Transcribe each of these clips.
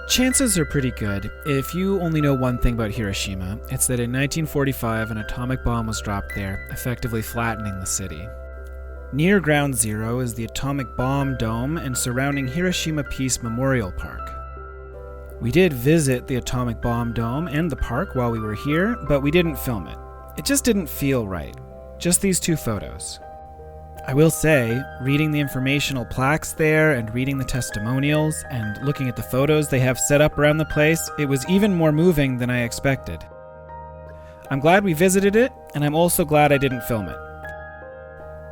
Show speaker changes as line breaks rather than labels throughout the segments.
Chances are pretty good. If you only know one thing about Hiroshima, it's that in 1945 an atomic bomb was dropped there, effectively flattening the city. Near Ground Zero is the Atomic Bomb Dome and surrounding Hiroshima Peace Memorial Park. We did visit the Atomic Bomb Dome and the park while we were here, but we didn't film it. It just didn't feel right. Just these two photos. I will say, reading the informational plaques there and reading the testimonials and looking at the photos they have set up around the place, it was even more moving than I expected. I'm glad we visited it, and I'm also glad I didn't film it.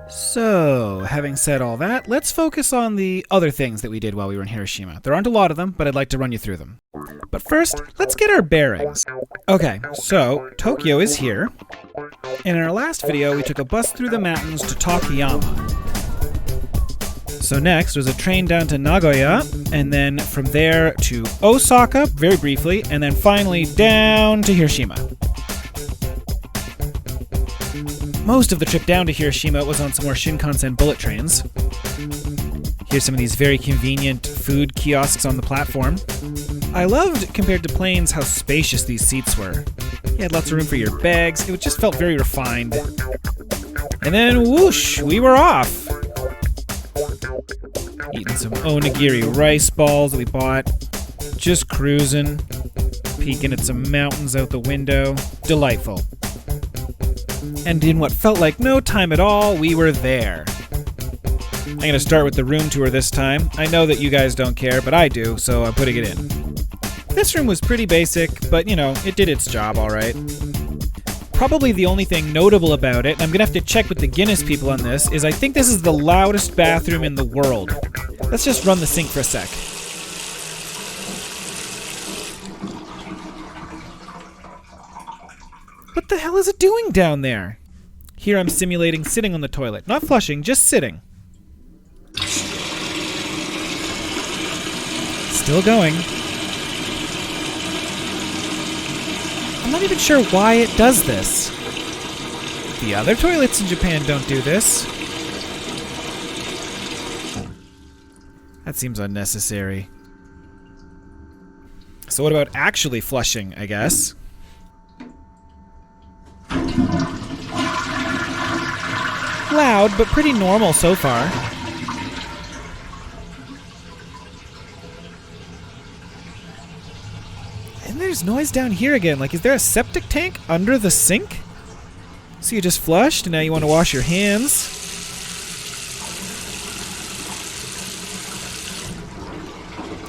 So, having said all that, let's focus on the other things that we did while we were in Hiroshima. There aren't a lot of them, but I'd like to run you through them. But first, let's get our bearings. Okay, so Tokyo is here. And in our last video, we took a bus through the mountains to Takayama. So next was a train down to Nagoya, and then from there to Osaka, very briefly, and then finally down to Hiroshima. Most of the trip down to Hiroshima was on some more Shinkansen bullet trains. Here's some of these very convenient food kiosks on the platform. I loved, compared to planes, how spacious these seats were. You had lots of room for your bags. It just felt very refined. And then, whoosh, we were off. Eating some onigiri rice balls that we bought. Just cruising. Peeking at some mountains out the window. Delightful. And in what felt like no time at all, we were there. I'm going to start with the room tour this time. I know that you guys don't care, but I do, so I'm putting it in. This room was pretty basic, but, it did its job all right. Probably the only thing notable about it, and I'm going to have to check with the Guinness people on this, is I think this is the loudest bathroom in the world. Let's just run the sink for a sec. What the hell is it doing down there? Here I'm simulating sitting on the toilet. Not flushing, just sitting. Still going. I'm not even sure why it does this. The other toilets in Japan don't do this. That seems unnecessary. So what about actually flushing, I guess? Loud, but pretty normal so far. And there's noise down here again. Like, is there a septic tank under the sink? So you just flushed, and now you want to wash your hands.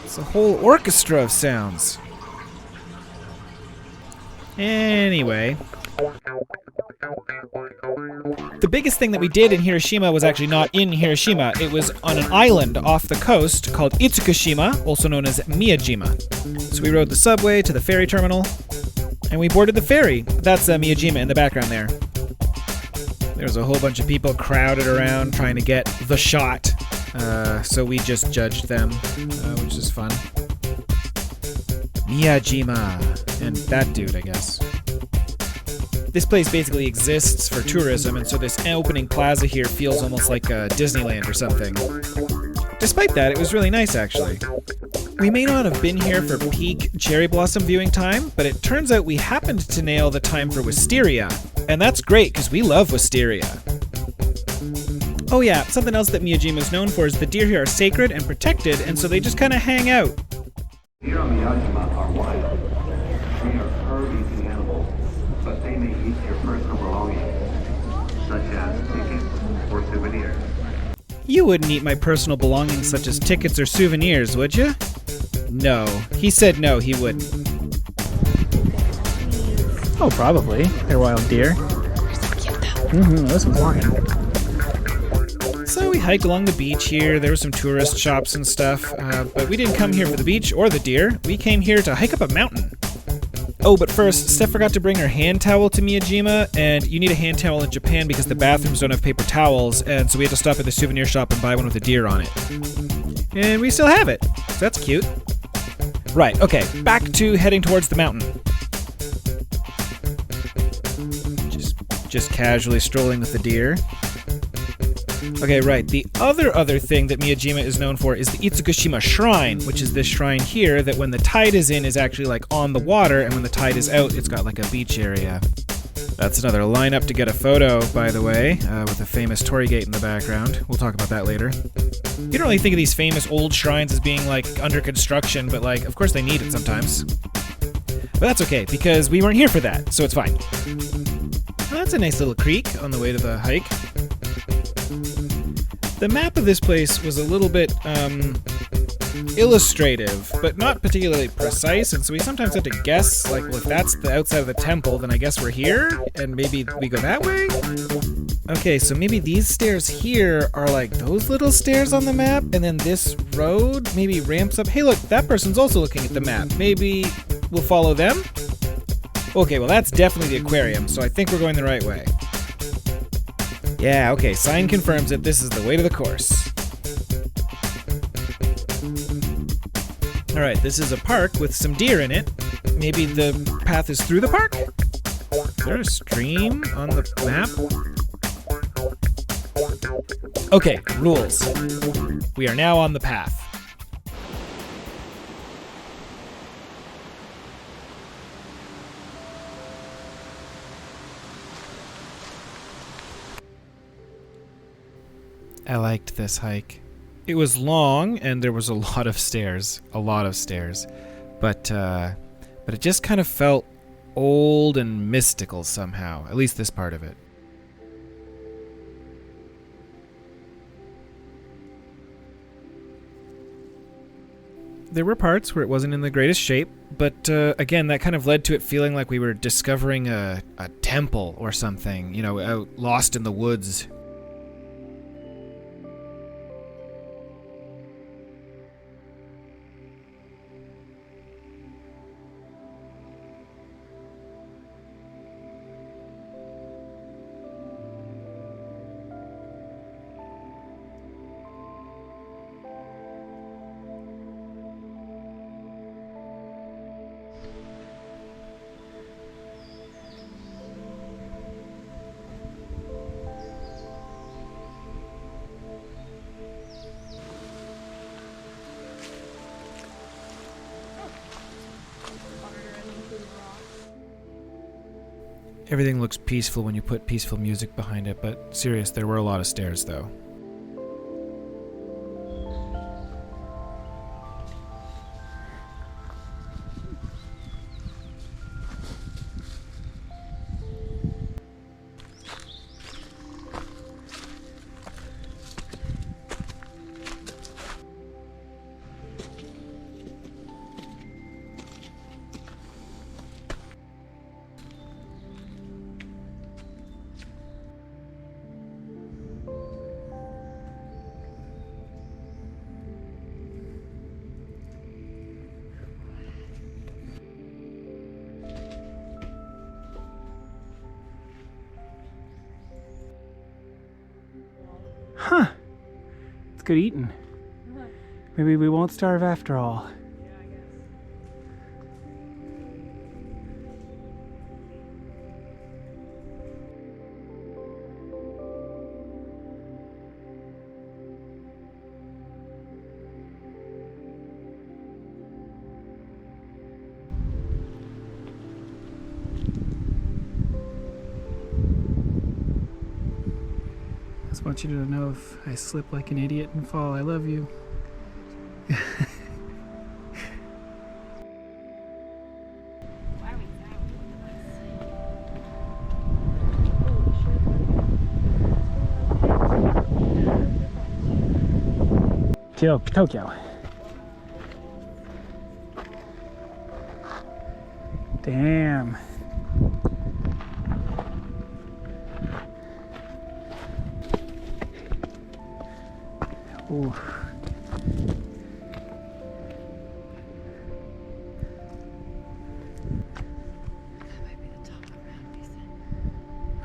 It's a whole orchestra of sounds. Anyway. The biggest thing that we did in Hiroshima was actually not in Hiroshima. It was on an island off the coast called Itsukushima, also known as Miyajima. So we rode the subway to the ferry terminal, and we boarded the ferry. That's Miyajima in the background there. There was a whole bunch of people crowded around trying to get the shot, so we just judged them, which is fun. Miyajima, and that dude, I guess. This place basically exists for tourism, and so this opening plaza here feels almost like Disneyland or something. Despite that, it was really nice, actually. We may not have been here for peak cherry blossom viewing time, but it turns out we happened to nail the time for wisteria. And that's great, because we love wisteria. Oh yeah, something else that Miyajima is known for is the deer here are sacred and protected, and so they just kind of hang out.
Deer on Miyajima are wild. They are herb-eating animals, but they may eat your personal belongings, such as tickets or souvenirs.
You wouldn't eat my personal belongings such as tickets or souvenirs, would you? No. He said no, he wouldn't. Oh, probably. They're wild deer.
They're so cute, though.
This one's walking. So we hiked along the beach here. There were some tourist shops and stuff, but we didn't come here for the beach or the deer. We came here to hike up a mountain. Oh, but first, Steph forgot to bring her hand towel to Miyajima, and you need a hand towel in Japan because the bathrooms don't have paper towels, and so we had to stop at the souvenir shop and buy one with a deer on it. And we still have it, so that's cute. Right, okay, back to heading towards the mountain. Just casually strolling with the deer. Okay, right. The other thing that Miyajima is known for is the Itsukushima Shrine, which is this shrine here that when the tide is in is actually like on the water, and when the tide is out, it's got like a beach area. That's another lineup to get a photo, by the way, with a famous torii gate in the background. We'll talk about that later. You don't really think of these famous old shrines as being like under construction, but like, of course they need it sometimes. But that's okay, because we weren't here for that, so it's fine. Well, that's a nice little creek on the way to the hike. The map of this place was a little bit, illustrative, but not particularly precise, and so we sometimes have to guess, like, well, if that's the outside of the temple, then I guess we're here, and maybe we go that way? Okay, so maybe these stairs here are like those little stairs on the map, and then this road maybe ramps up. Hey, look, that person's also looking at the map. Maybe we'll follow them? Okay, well, that's definitely the aquarium, so I think we're going the right way. Yeah, okay, sign confirms it. This is the way to the course. Alright, this is a park with some deer in it. Maybe the path is through the park? Is there a stream on the map? Okay, rules. We are now on the path. I liked this hike. It was long, and there was a lot of stairs. But it just kind of felt old and mystical somehow, at least this part of it. There were parts where it wasn't in the greatest shape, but again, that kind of led to it feeling like we were discovering a temple or something, out lost in the woods. Everything looks peaceful when you put peaceful music behind it, but serious, there were a lot of stairs though.
Huh. It's good eating. Maybe we won't starve after all. I just want you to know if I slip like an idiot and fall, I love you. Tokyo. Damn. Ooh.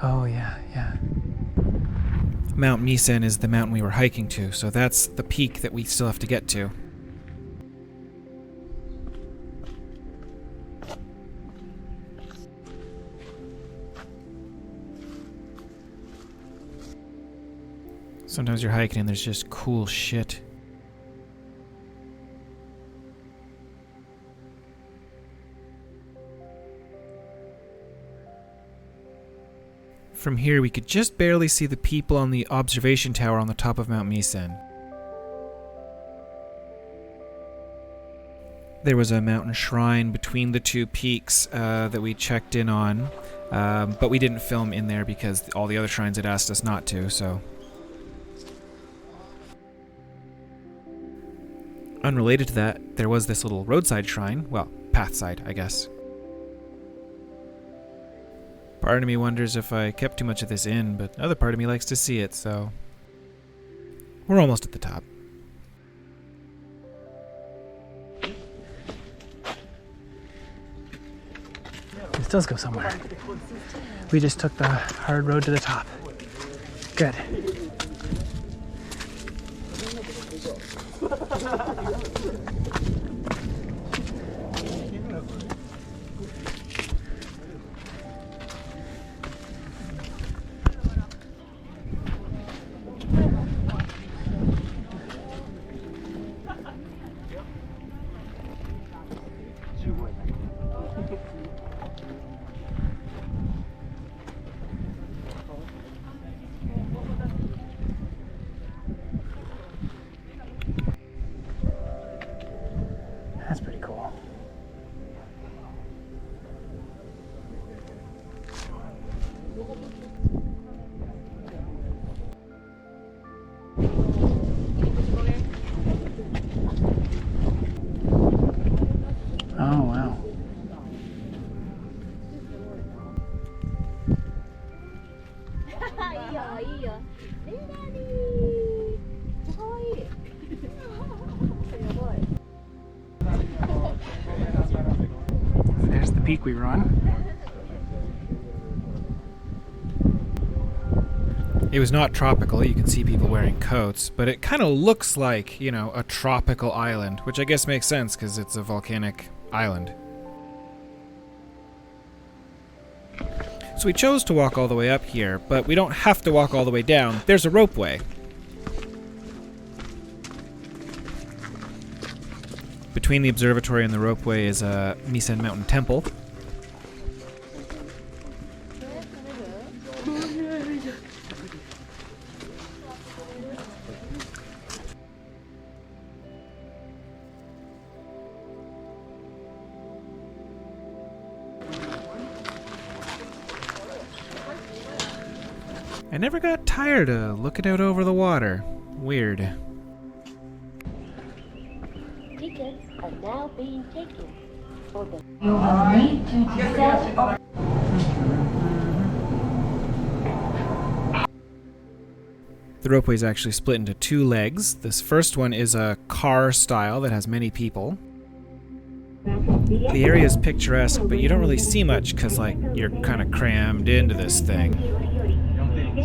Oh yeah.
Mount Misen is the mountain we were hiking to, so that's the peak that we still have to get to. Sometimes you're hiking and there's just cool shit. From here, we could just barely see the people on the observation tower on the top of Mount Misen. There was a mountain shrine between the two peaks that we checked in on, but we didn't film in there because all the other shrines had asked us not to, so... Unrelated to that, there was this little roadside shrine, well, pathside, I guess. Part of me wonders if I kept too much of this in, but the other part of me likes to see it, so... We're almost at the top.
This does go somewhere. We just took the hard road to the top. Good. That's pretty cool. Oh, wow. There's the peak we were on.
It was not tropical, you can see people wearing coats, but it kind of looks like, you know, a tropical island, which I guess makes sense because it's a volcanic island. So we chose to walk all the way up here, but we don't have to walk all the way down. There's a ropeway. Between the observatory and the ropeway is a Misen Mountain Temple. I never got tired of looking out over the water. Weird.
Tickets are now being taken for the... You will need to descend...
The ropeway is actually split into two legs. This first one is a car style that has many people. The area is picturesque, but you don't really see much because, like, you're kind of crammed into this thing.
The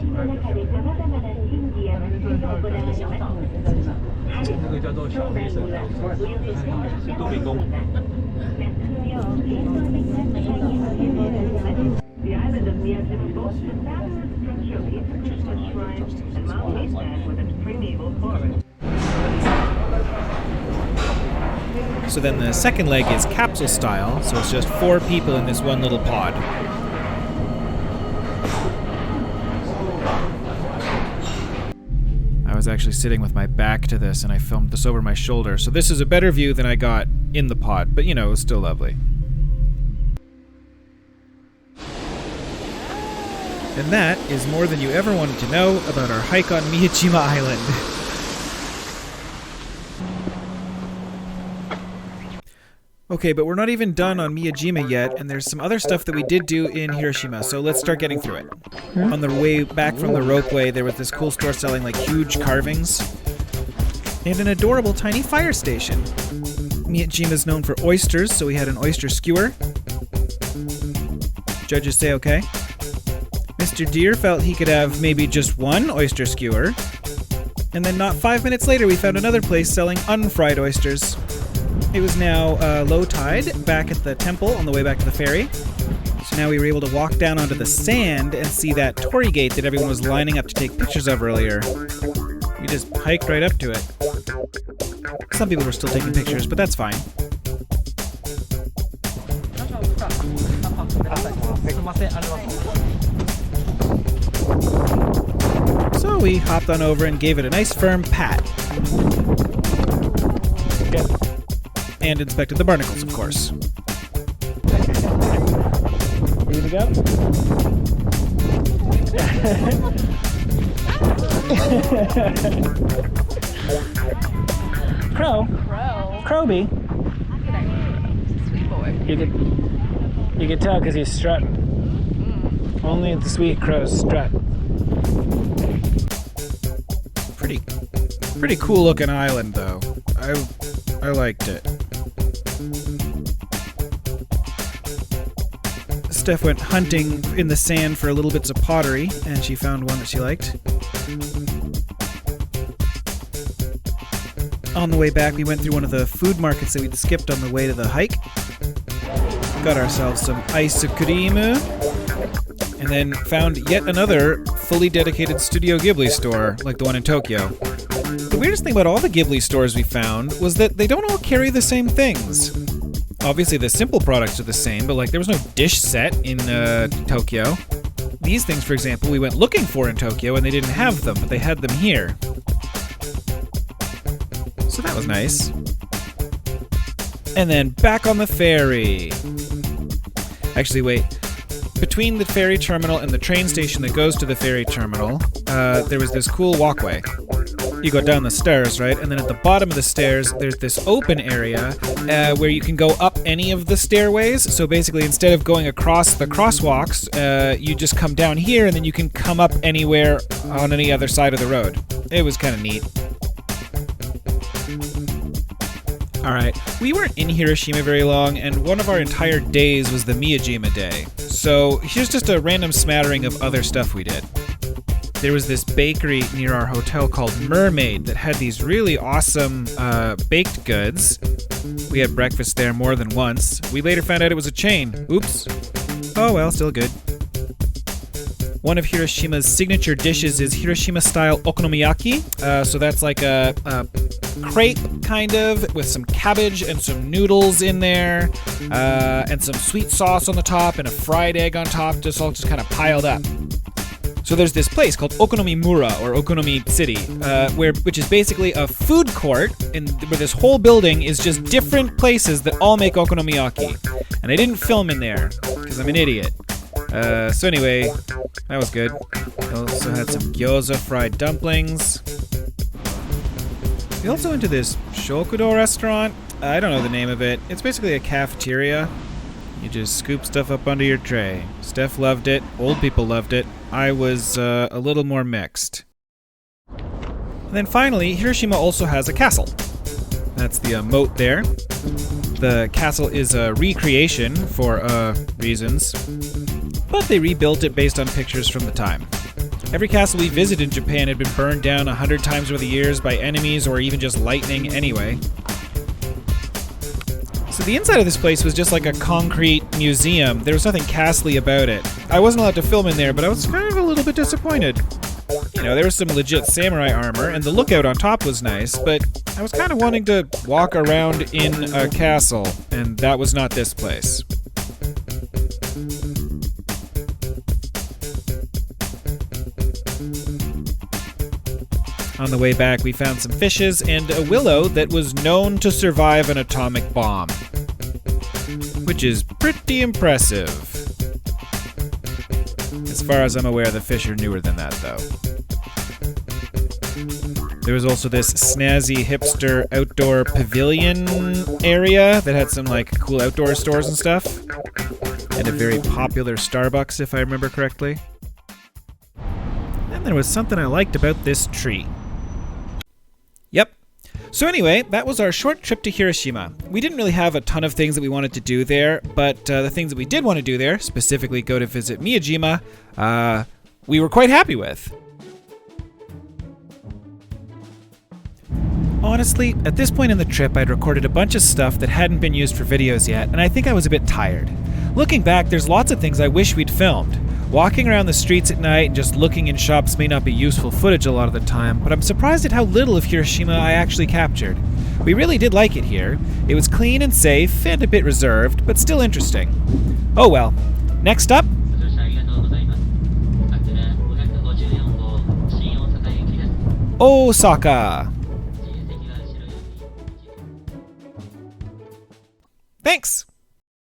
island of Miyajima boasts a fabulous structure of Itsukushima shrines and mountain stand with its primeval forest.
So then the second leg is capsule style, so it's just 4 people in this one little pod. I was actually sitting with my back to this and I filmed this over my shoulder, so this is a better view than I got in the pod, but you know, it was still lovely. And that is more than you ever wanted to know about our hike on Miyajima Island. Okay, but we're not even done on Miyajima yet, and there's some other stuff that we did do in Hiroshima, so let's start getting through it. On the way back from the ropeway, there was this cool store selling like huge carvings, and an adorable tiny fire station. Miyajima is known for oysters, so we had an oyster skewer. Judges say okay. Mr. Deer felt he could have maybe just one oyster skewer. And then not 5 minutes later, we found another place selling unfried oysters. It was now low tide back at the temple on the way back to the ferry. So now we were able to walk down onto the sand and see that torii gate that everyone was lining up to take pictures of earlier. just hiked right up to it. Some people were still taking pictures, but that's fine. So we hopped on over and gave it a nice firm pat.
Good.
And inspected the barnacles, of course.
Ready to go? Crow. Crowby.
Sweet boy.
You could tell because he's strutting. Only the sweet crows strut.
Pretty cool looking island, though. I liked it. Steph went hunting in the sand for little bits of pottery, and she found one that she liked. On the way back, we went through one of the food markets that we'd skipped on the way to the hike. Got ourselves some Itsukushima, and then found yet another fully dedicated Studio Ghibli store, like the one in Tokyo. The weirdest thing about all the Ghibli stores we found was that they don't all carry the same things. Obviously, the simple products are the same, but like there was no dish set in Tokyo. These things, for example, we went looking for in Tokyo and they didn't have them, but they had them here. So that was nice. And then back on the ferry. Actually, wait. Between the ferry terminal and the train station that goes to the ferry terminal, there was this cool walkway. You go down the stairs, right? And then at the bottom of the stairs, there's this open area where you can go up any of the stairways. So basically, instead of going across the crosswalks, you just come down here and then you can come up anywhere on any other side of the road. It was kind of neat. Alright, we weren't in Hiroshima very long, and one of our entire days was the Miyajima day. So here's just a random smattering of other stuff we did. There was this bakery near our hotel called Mermaid that had these really awesome baked goods. We had breakfast there more than once. We later found out it was a chain. Oops. Oh well, still good. One of Hiroshima's signature dishes is Hiroshima-style Okonomiyaki. So that's like a crepe, kind of, with some cabbage and some noodles in there, and some sweet sauce on the top and a fried egg on top, just all kind of piled up. So there's this place called Okonomimura, or Okonomi City, which is basically a food court, where this whole building is just different places that all make okonomiyaki. And I didn't film in there, because I'm an idiot. So anyway, that was good. We also had some gyoza fried dumplings. We also went to this Shokudo restaurant. I don't know the name of it. It's basically a cafeteria. You just scoop stuff up onto your tray. Steph loved it. Old people loved it. I was a little more mixed. And then finally, Hiroshima also has a castle. That's the moat there. The castle is a recreation for reasons, but they rebuilt it based on pictures from the time. Every castle we visited in Japan had been burned down 100 times over the years by enemies or even just lightning anyway. So the inside of this place was just like a concrete museum. There was nothing castle-y about it. I wasn't allowed to film in there, but I was kind of a little bit disappointed. You know, there was some legit samurai armor, and the lookout on top was nice, but I was kind of wanting to walk around in a castle, and that was not this place. On the way back, we found some fishes and a willow that was known to survive an atomic bomb, which is pretty impressive. As far as I'm aware, the fish are newer than that, though. There was also this snazzy hipster outdoor pavilion area that had some like cool outdoor stores and stuff, and a very popular Starbucks, if I remember correctly. Then there was something I liked about this tree. Yep. So anyway, that was our short trip to Hiroshima. We didn't really have a ton of things that we wanted to do there, but the things that we did want to do there, specifically go to visit Miyajima, we were quite happy with. Honestly, at this point in the trip, I'd recorded a bunch of stuff that hadn't been used for videos yet, and I think I was a bit tired. Looking back, there's lots of things I wish we'd filmed. Walking around the streets at night and just looking in shops may not be useful footage a lot of the time, but I'm surprised at how little of Hiroshima I actually captured. We really did like it here. It was clean and safe, and a bit reserved, but still interesting. Oh well. Next up... Osaka! Thanks!